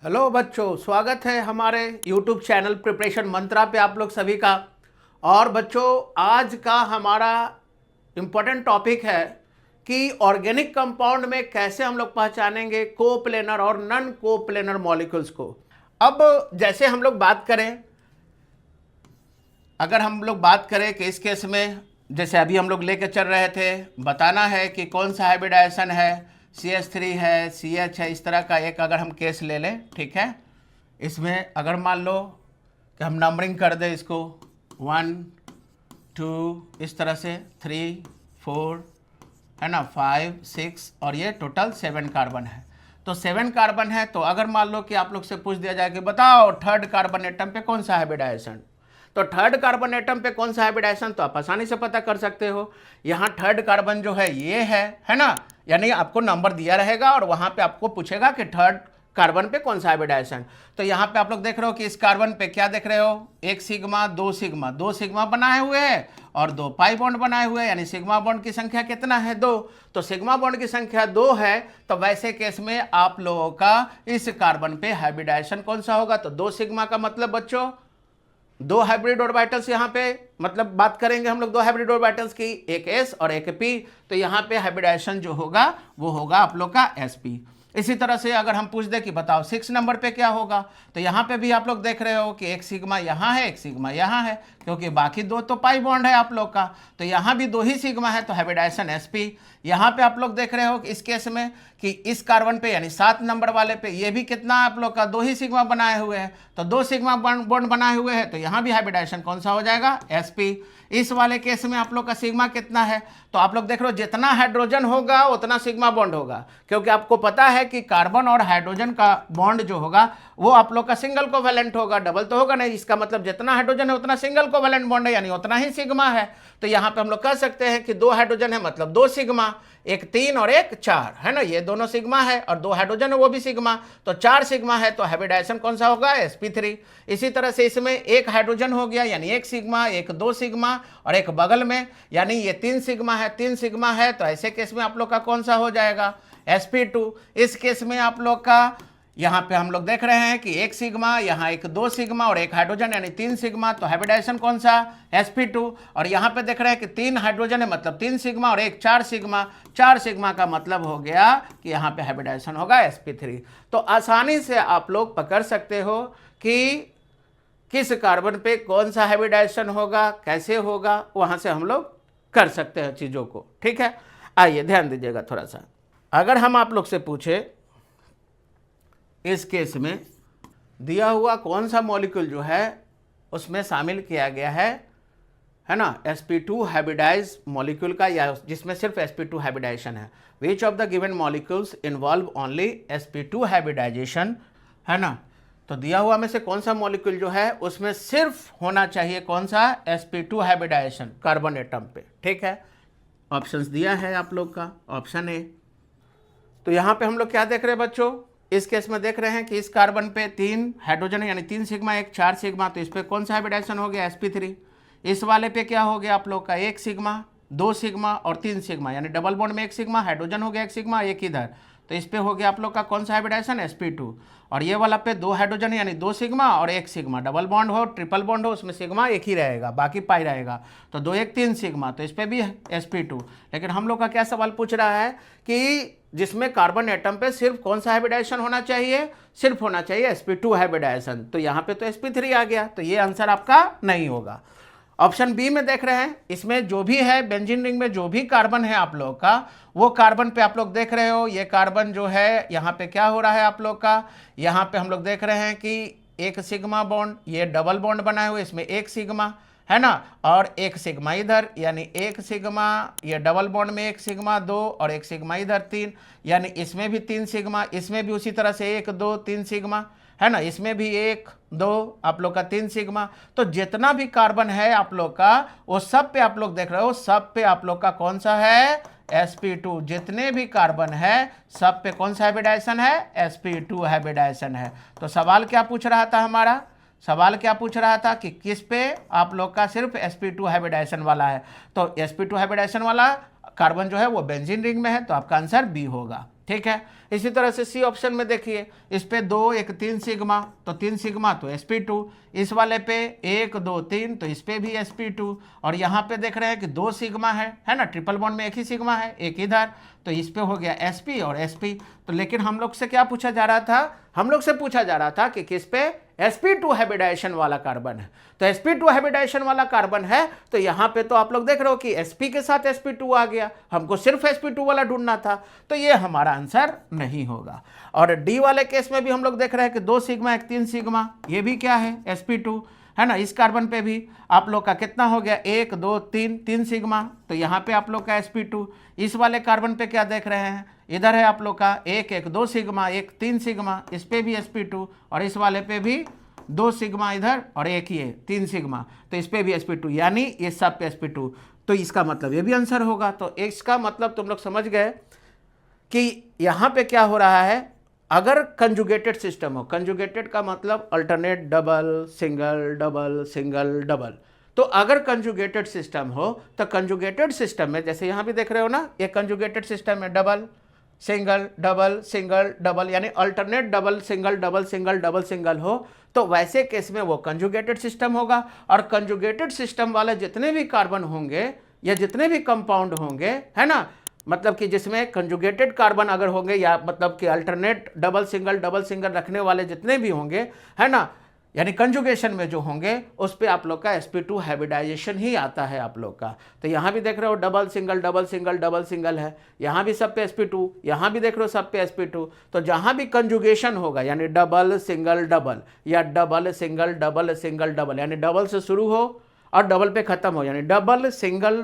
Hello बच्चों, स्वागत है हमारे YouTube चैनल प्रिपरेशन मंत्रा पे आप लोग सभी का। और बच्चों, आज का हमारा इम्पोर्टेंट टॉपिक है कि ऑर्गेनिक कंपाउंड में कैसे हम लोग पहचानेंगे कोप्लेनर और नॉन कोप्लेनर मॉलिक्यूल्स को। अब जैसे हम लोग बात करें, अगर हम लोग बात करें कि इस केस में जैसे अभी हम लोग लेके चल रहे थे, बताना है कि कौन सा हाइब्रिडाइजेशन है, CH3 है, CH है, इस तरह का एक अगर हम केस ले लें, ठीक है। इसमें अगर मान लो कि हम नंबरिंग कर दें इसको 1 2 इस तरह से 3 4 है ना, 5 6 और ये टोटल 7 कार्बन है। तो 7 कार्बन है, तो अगर मान लो कि आप लोग से पूछ दिया जाए कि बताओ थर्ड कार्बन एटम पे कौन सा हाइब्रिडाइजेशन, तो थर्ड कार्बन एटम पे कौन सा हाइब्रिडाइजेशन तो आप आसानी से पता कर सकते हो। यहाँ थर्ड कार्बन जो है ये है ना, यानी आपको नंबर दिया रहेगा और वहां पे आपको पूछेगा कि थर्ड कार्बन पे कौन सा हाइब्रिडाइजेशन। तो यहाँ पे आप लोग देख रहे हो कि इस कार्बन पे क्या देख रहे हो, एक सिग्मा दो सिग्मा बनाए हुए हैं और 2 पाई बॉन्ड बनाए हुए हैं, यानी सिग्मा बॉन्ड की संख्या कितना है 2। तो सिग्मा बॉन्ड की संख्या 2 है, तो वैसे केस में आप लोगों का इस कार्बन पे हाइब्रिडाइजेशन कौन सा होगा, तो 2 सिग्मा का मतलब बच्चों 2 हाइब्रिड ऑर्बिटल्स यहाँ पे, मतलब बात करेंगे हम लोग 2 हाइब्रिड ऑर्बिटल्स की, एक s और एक p। तो यहाँ पे हाइब्रिडाइजेशन जो होगा वो होगा आप लोग का sp। इसी तरह से अगर हम पूछ दे कि बताओ 6 नंबर पे क्या होगा, तो यहाँ पे भी आप लोग देख रहे हो कि एक सिग्मा यहाँ है, एक सिग्मा यहाँ है, क्योंकि बाकी 2 तो पाई बॉन्ड है आप लोग का। तो यहाँ भी 2 ही सिग्मा है, तो हाइब्रिडाइजेशन sp। यहाँ पे आप लोग देख रहे हो कि इस केस में कि इस कार्बन पे यानी 7 नंबर वाले पे ये भी कितना आप लोग का 2 ही सिग्मा बनाए हुए हैं, तो 2 सिग्मा बॉन्ड बनाए हुए हैं, तो यहाँ भी हाइब्रिडाइजेशन कौन सा हो जाएगा sp। इस वाले केस में आप लोग का सिग्मा कितना है, तो आप लोग देख रहे हो जितना हाइड्रोजन होगा उतना सिग्मा बॉन्ड होगा, क्योंकि आपको पता है कि कार्बन और हाइड्रोजन का बॉन्ड जो होगा वो आप लोग का सिंगल कोवेलेंट होगा, डबल तो होगा नहीं। इसका मतलब जितना हाइड्रोजन है उतना सिंगल कोवेलेंट बॉन्ड है, यानी उतना ही सिग्मा है। तो यहाँ पे हम लोग कह सकते हैं कि 2 हाइड्रोजन है मतलब 2 सिग्मा, एक 3 और एक 4 है ना, ये दोनों सिग्मा है, और 2 हाइड्रोजन है वो भी सिग्मा, तो 4 सिग्मा है, तो हाइब्रिडाइजेशन कौन सा होगा sp3। इसी तरह से इसमें एक हाइड्रोजन हो गया, यानी एक सिग्मा, एक 2 सिग्मा और एक बगल में, यानी ये 3 सिग्मा है, 3 सिग्मा है, तो ऐसे केस में आप लोग का कौन सा हो जाएगा sp2। इस केस में आप लोग का यहाँ पे हम लोग देख रहे हैं कि एक सिग्मा, यहाँ एक 2 सिग्मा और एक हाइड्रोजन यानी 3 सिग्मा, तो हाइब्रिडाइजेशन कौन सा sp2। और यहाँ पे देख रहे हैं कि 3 हाइड्रोजन है मतलब 3 सिग्मा और एक 4 सिग्मा, 4 सिग्मा का मतलब हो गया कि यहाँ पे हाइब्रिडाइजेशन होगा sp3। तो आसानी से आप लोग पकड़ सकते हो कि किस कार्बन पे कौन सा हाइब्रिडाइजेशन होगा, कैसे होगा, वहां से हम लोग कर सकते हैं चीजों को, ठीक है। आइए ध्यान दीजिएगा थोड़ा सा। अगर हम आप लोग से पूछे इस केस में दिया हुआ कौन सा मॉलिक्यूल जो है उसमें शामिल किया गया है ना, sp2 हाइब्रिडाइज मॉलिक्यूल का, या जिसमें सिर्फ sp2 हाइब्रिडाइजेशन है, which of the given molecules involve only sp2 hybridization, है ना। तो दिया हुआ में से कौन सा मॉलिक्यूल जो है उसमें सिर्फ होना चाहिए कौन सा sp2 हाइब्रिडाइजेशन कार्बन एटम पे, ठीक है। ऑप्शंस दिया है आप लोग का, ऑप्शन ए। तो यहाँ पे हम लोग क्या देख रहे हैं बच्चों, इस केस में देख रहे हैं कि इस कार्बन पे 3 हाइड्रोजन है, यानी 3 सिग्मा एक 4 सिग्मा, तो इस पे कौन सा हाइब्रिडाइजेशन हो गया sp3। इस वाले पे क्या हो गया आप लोग का 1 सिग्मा 2 सिग्मा और 3 सिग्मा, यानी डबल बॉन्ड में 1 सिग्मा, हाइड्रोजन हो गया 1 सिग्मा, एक इधर, तो इस पे हो गया आप लोग का कौन सा हाइब्रिडाइजेशन sp2। और ये वाला पे 2 हाइड्रोजन यानी 2 सिग्मा और 1 सिग्मा, डबल बॉन्ड हो ट्रिपल बॉन्ड हो उसमें सिग्मा एक ही रहेगा, बाकी पाई रहेगा, तो 2 1 3 सिग्मा, तो इस पे भी sp2। लेकिन हम लोग का क्या सवाल पूछ रहा है कि जिसमें कार्बन एटम पे सिर्फ कौन सा हाइब्रिडाइजेशन होना चाहिए, सिर्फ होना चाहिए sp2 हाइब्रिडाइजेशन, तो यहाँ पे तो sp3 आ गया, तो ये आंसर आपका नहीं होगा। ऑप्शन बी में देख रहे हैं, इसमें जो भी है बेंजीन रिंग में जो भी कार्बन है आप लोग का, वो कार्बन पे आप लोग देख रहे हो, ये कार्बन जो है यहाँ पे क्या हो रहा है आप लोग का, यहाँ पे हम लोग देख रहे हैं कि एक सिग्मा बॉन्ड, ये डबल बॉन्ड बनाए हुए, इसमें एक सिग्मा है ना, और एक सिग्मा इधर, यानी एक सिग्मा, ये डबल बॉन्ड में एक सिग्मा 2 और एक सिग्मा इधर 3, यानी इसमें भी 3 सिग्मा, इसमें भी उसी तरह से 1 2 3 सिग्मा है ना, इसमें भी 1 2 आप लोग का 3 सिग्मा। तो जितना भी कार्बन है आप लोग का वो सब पे आप लोग देख रहे हो, सब पे आप लोग का कौन सा है sp2। जितने भी कार्बन है सब पे कौन सा हाइब्रिडाइजेशन है sp2 हाइब्रिडाइजेशन है। तो सवाल क्या पूछ रहा था हमारा, सवाल क्या पूछ रहा था कि किस पे आप लोग का सिर्फ sp2 हाइब्रिडाइजेशन वाला है, तो sp2 हाइब्रिडाइजेशन वाला कार्बन जो है वो बेंजीन रिंग में है, तो आपका आंसर बी होगा। ठीक है। इसी तरह से सी ऑप्शन में देखिए, इस पे 2 1 3 सिग्मा, तो 3 सिग्मा तो sp2, इस वाले पे 1 2 3 तो इस पे भी sp2, और यहाँ पे देख रहे हैं कि 2 सिग्मा है ना, ट्रिपल बॉन्ड में एक ही सिग्मा है, एक इधर, तो इस पे हो गया sp और sp। तो लेकिन हम लोग से क्या पूछा जा रहा था, हम लोग से पूछा जा रहा था कि किस पे sp2 हाइब्रिडाइजेशन वाला कार्बन है। तो sp2 हाइब्रिडाइजेशन वाला कार्बन है, तो यहाँ पे तो आप लोग देख रहे हो कि sp के साथ sp2 आ गया, हमको सिर्फ sp2 वाला ढूंढना था, तो ये हमारा आंसर नहीं होगा। और डी वाले केस में भी हम लोग देख रहे हैं कि 2 सिग्मा 1 3 सिग्मा, ये भी क्या है sp2 है ना। इस कार्बन पे भी आप लोग का कितना हो गया 1 2 3 3 सिग्मा, तो यहाँ पे आप लोग का sp2। इस वाले कार्बन पे क्या देख रहे हैं, इधर है आप लोग का 1 1 2 सिग्मा 1 3 सिग्मा, इस पे भी sp2, और इस वाले पे भी 2 सिग्मा इधर और एक ये 3 सिग्मा, तो इस पे भी sp2, यानी ये सब पे sp2, तो इसका मतलब ये भी आंसर होगा। तो इसका मतलब तुम लोग समझ गए कि यहाँ पे क्या हो रहा है, अगर कंजुगेटेड सिस्टम हो, कंजुगेटेड का मतलब alternate double single double single double, तो अगर कंजुगेटेड सिस्टम हो तो कंजुगेटेड सिस्टम में जैसे यहाँ भी देख रहे हो ना, ये कंजुगेटेड सिस्टम है, double single double single double, यानी alternate double single double single double single हो, तो वैसे केस में वो कंजुगेटेड सिस्टम होगा। और कंजुगेटेड सिस्टम वाले जितने भी कार्बन होंगे या जितने भी कंपाउंड होंगे, है ना, मतलब कि जिसमें कंजुगेटेड कार्बन अगर होंगे, या मतलब कि अल्टरनेट डबल सिंगल रखने वाले जितने भी होंगे, है ना, यानी कंजुगेशन में जो होंगे, उस पे आप लोग का sp2 हाइब्रिडाइजेशन ही आता है आप लोग का। तो यहाँ भी देख रहे हो double single double single double single है, यहाँ भी सब पे sp2, यहाँ भी देख रहे हो सब पे sp2। तो जहाँ भी कंजुगेशन होगा, यानी डबल सिंगल डबल या double single double single double, यानी डबल से शुरू हो और डबल पे खत्म हो, यानी डबल सिंगल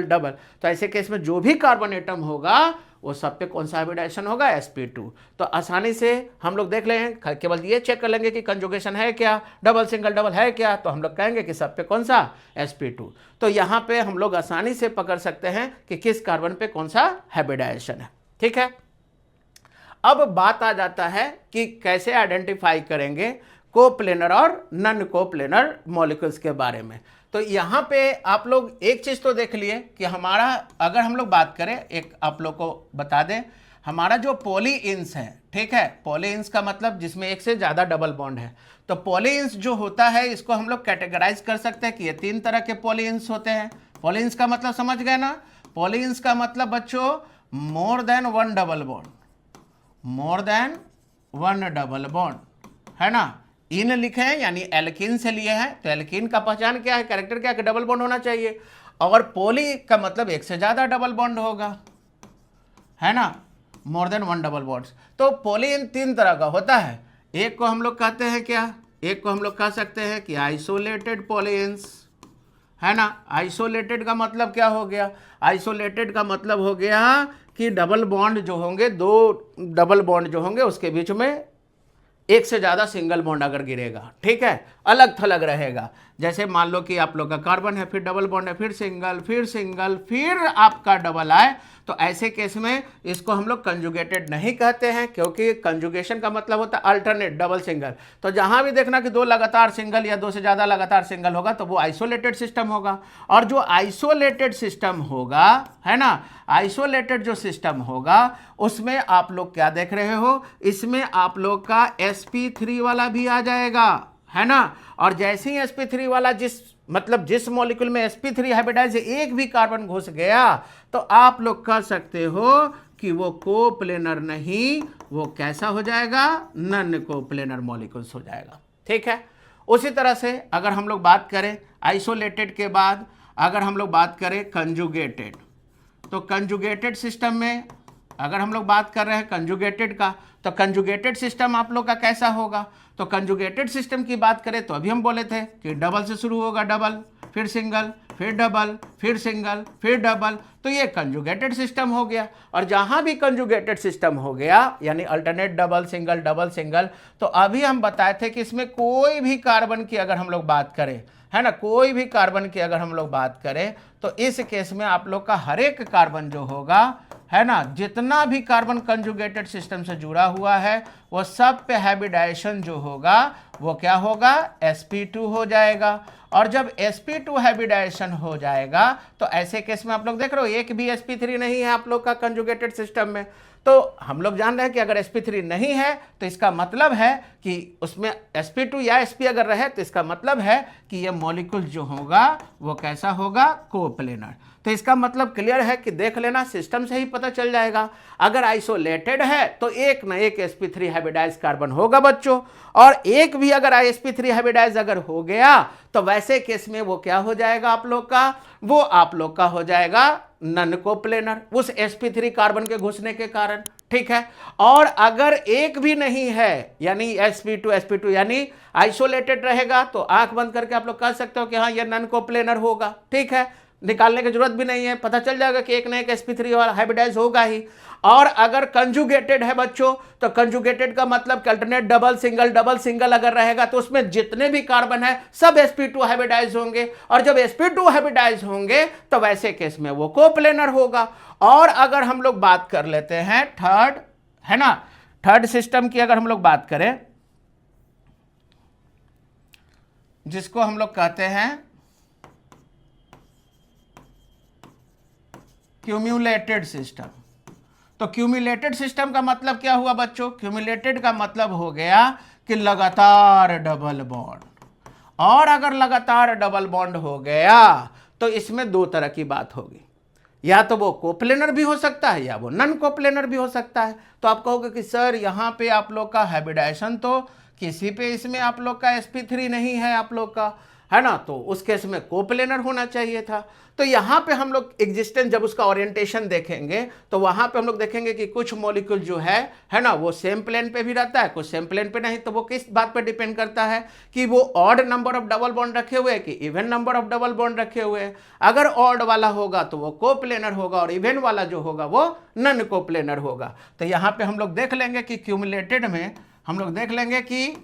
डबल, तो ऐसे केस में जो भी कार्बन एटम होगा वो सब पे कौन सा हाइब्रिडाइजेशन होगा, sp2। तो आसानी से हम लोग देख लें, केवल ये चेक कर लेंगे कि कंजुगेशन है क्या, डबल सिंगल डबल है क्या, तो हम लोग कहेंगे कि सब पे कौन सा, sp2। तो यहाँ पे हम लोग आसानी से पकड़ सकते हैं कि किस कार्बन पे कौन सा हाइब्रिडाइजेशन है। ठीक है, अब बात आ जाता है कि कैसे आइडेंटिफाई करेंगे कोप्लेनर और नॉन कोप्लेनर मॉलिक्यूल्स के बारे में। तो यहाँ पे आप लोग एक चीज़ तो देख लिए कि हमारा, अगर हम लोग बात करें, एक आप लोग को बता दें, हमारा जो पॉलीइंस है, ठीक है, पॉलीइंस का मतलब जिसमें एक से ज़्यादा डबल बॉन्ड है, तो पॉलीइंस जो होता है इसको हम लोग कैटेगराइज कर सकते हैं कि ये 3 तरह के पॉलीइंस होते हैं। पॉलीइंस का मतलब समझ गए ना, पॉलीइंस का मतलब बच्चों more than 1 double bond, more than 1 double bond, है ना। इन लिखे हैं यानी एल्कीन से लिए हैं, तो एल्कीन का पहचान क्या है, कैरेक्टर क्या है, डबल बॉन्ड होना चाहिए। और पॉली का मतलब एक से ज़्यादा डबल बॉन्ड होगा, है ना, मोर देन 1 डबल बॉन्ड्स। तो पॉलीइन 3 तरह का होता है, एक को हम लोग कहते हैं क्या, एक को हम लोग कह सकते हैं कि आइसोलेटेड पॉलीइंस, है ना। आइसोलेटेड का मतलब क्या हो गया, आइसोलेटेड का मतलब हो गया कि डबल बॉन्ड जो होंगे, 2 डबल बॉन्ड जो होंगे उसके बीच में एक से ज़्यादा सिंगल बॉन्ड अगर गिरेगा, ठीक है, अलग थलग रहेगा। जैसे मान लो कि आप लोग का कार्बन है, फिर डबल बॉन्ड है, फिर सिंगल, फिर सिंगल, फिर आपका डबल आए, तो ऐसे केस में इसको हम लोग कंजुगेटेड नहीं कहते हैं, क्योंकि कंजुगेशन का मतलब होता है अल्टरनेट डबल सिंगल। तो जहां भी देखना कि 2 लगातार सिंगल या 2 से ज़्यादा लगातार सिंगल होगा तो वो आइसोलेटेड सिस्टम होगा। और जो आइसोलेटेड सिस्टम होगा, है ना, आइसोलेटेड जो सिस्टम होगा उसमें आप लोग क्या देख रहे हो, इसमें आप लोग का sp3 वाला भी आ जाएगा, है ना। और जैसे ही sp3 वाला जिस मॉलिक्यूल में sp3 हाइब्रिडाइज एक भी कार्बन घुस गया, तो आप लोग कह सकते हो कि वो कोप्लेनर नहीं, वो कैसा हो जाएगा, नॉन कोप्लेनर मॉलिक्यूल्स हो जाएगा। ठीक है, उसी तरह से अगर हम लोग बात करें आइसोलेटेड के बाद, अगर हम लोग बात करें कंजुगेटेड, तो कंजुगेटेड सिस्टम में अगर हम लोग बात कर रहे हैं कंजुगेटेड का, तो कंजुगेटेड सिस्टम आप लोग का कैसा होगा। तो कंजुगेटेड सिस्टम की बात करें तो अभी हम बोले थे कि डबल से शुरू होगा, डबल फिर सिंगल फिर डबल फिर सिंगल फिर डबल, तो ये कंजुगेटेड सिस्टम हो गया। और जहां भी कंजुगेटेड सिस्टम हो गया यानी अल्टरनेट डबल सिंगल, तो अभी हम बताए थे कि इसमें कोई भी कार्बन की अगर हम लोग बात करें, है ना, कोई भी कार्बन की अगर हम लोग बात करें, तो इस केस में आप लोग का हर एक कार्बन जो होगा, है ना, जितना भी कार्बन कंजुगेटेड सिस्टम से जुड़ा हुआ है वो सब पे हाइब्रिडाइजेशन जो होगा वो क्या होगा, sp2 हो जाएगा। और जब sp2 हाइब्रिडाइजेशन हो जाएगा तो ऐसे केस में आप लोग देख रहे हो एक भी sp3 नहीं है आप लोग का कंजुगेटेड सिस्टम में, तो हम लोग जान रहे हैं कि अगर sp3 नहीं है तो इसका मतलब है कि उसमें sp2 या sp अगर रहे तो इसका मतलब है कि ये मॉलिक्यूल जो होगा वो कैसा होगा, कोप्लेनर। तो इसका मतलब क्लियर है कि देख लेना, सिस्टम से ही पता चल जाएगा। अगर आइसोलेटेड है तो एक ना एक sp3 हाइब्रिडाइज कार्बन होगा बच्चों, और एक भी अगर sp3 हाइब्रिडाइज अगर हो गया तो वैसे केस में वो क्या हो जाएगा आप लोग का, वो आप लोग का हो जाएगा नन कोप्लेनर, उस sp3 कार्बन के घुसने के कारण, ठीक है। और अगर एक भी नहीं है यानी sp2 यानी आइसोलेटेड रहेगा तो आंख बंद करके आप लोग कह सकते हो कि हाँ ये नन कोप्लेनर होगा, ठीक है। निकालने की जरूरत भी नहीं है, पता चल जाएगा कि एक ना एक sp3 वाला हाइब्रिडाइज होगा ही। और अगर कंजुगेटेड है बच्चों, तो कंजुगेटेड का मतलब अल्टरनेट डबल सिंगल अगर रहेगा तो उसमें जितने भी कार्बन है सब sp2 हाइब्रिडाइज होंगे, और जब sp2 हाइब्रिडाइज होंगे तो वैसे केस में वो कोप्लेनर होगा। और अगर हम लोग बात कर लेते हैं थर्ड, है ना, थर्ड सिस्टम की अगर हम लोग बात करें, जिसको हम लोग कहते हैं क्यूम्युलेटेड सिस्टम। तो क्यूम्युलेटेड सिस्टम का मतलब क्या हुआ बच्चों, क्यूम्युलेटेड का मतलब हो गया कि लगातार डबल बॉन्ड। और अगर लगातार डबल बॉन्ड हो गया तो इसमें दो तरह की बात होगी, या तो वो कोप्लेनर भी हो सकता है या वो नन कोप्लेनर भी हो सकता है। तो आप कहोगे कि सर यहाँ पे आप लोग का हाइब्रिडाइजेशन तो किसी पे इसमें आप लोग का sp3 नहीं है आप लोग का, है ना, तो उस केस में कोप्लेनर होना चाहिए था। तो यहाँ पे हम लोग एग्जिस्टेंस जब उसका ओरिएंटेशन देखेंगे तो वहाँ पे हम लोग देखेंगे कि कुछ मॉलिक्यूल जो है ना, वो सेम प्लेन पे भी रहता है, कुछ सेम प्लेन पे नहीं। तो वो किस बात पे डिपेंड करता है कि वो odd number of double bond रखे हुए हैं कि even number of double bond रखे हुए हैं। अगर ऑड वाला होगा तो वो कोप्लेनर होगा, और इवन वाला जो होगा वो नन कोप्लेनर होगा। तो यहाँ पे हम लोग देख लेंगे कि क्यूमुलेटेड में हम लोग देख लेंगे कि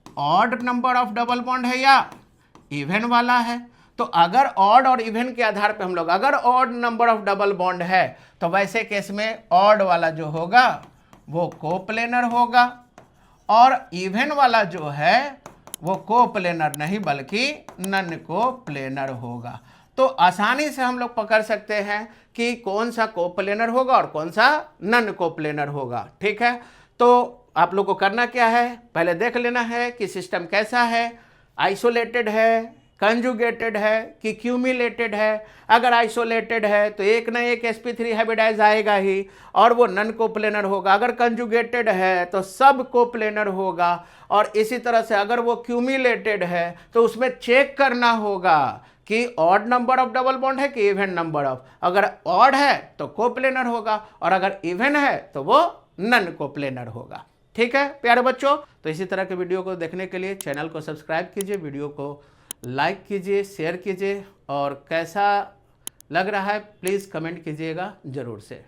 odd number of double bond है या इवन वाला है। तो अगर ऑड और इवन के आधार पे हम लोग, अगर odd number of double bond है तो वैसे केस में ऑड वाला जो होगा वो कोप्लेनर होगा, और इवन वाला जो है वो कोप्लेनर नहीं बल्कि नन कोप्लेनर होगा। तो आसानी से हम लोग पकड़ सकते हैं कि कौन सा कोप्लेनर होगा और कौन सा नन कोप्लेनर होगा, ठीक है। तो आप लोग को करना क्या है, पहले देख लेना है कि सिस्टम कैसा है, आइसोलेटेड है, कंजुगेटेड है कि क्यूमुलेटेड है। अगर आइसोलेटेड है तो एक ना एक sp3 हाइब्रिडाइज आएगा ही, और वो नन कोप्लेनर होगा। अगर कंजुगेटेड है तो सब कोप्लेनर होगा। और इसी तरह से अगर वो क्यूमुलेटेड है तो उसमें चेक करना होगा कि odd number of double bond है कि इवन नंबर ऑफ, अगर ऑड है तो कोप्लेनर होगा, और अगर इवन है तो वो नन कोप्लेनर होगा, ठीक है प्यारे बच्चों। तो इसी तरह के वीडियो को देखने के लिए चैनल को सब्सक्राइब कीजिए, वीडियो को लाइक कीजिए, शेयर कीजिए, और कैसा लग रहा है प्लीज़ कमेंट कीजिएगा ज़रूर से।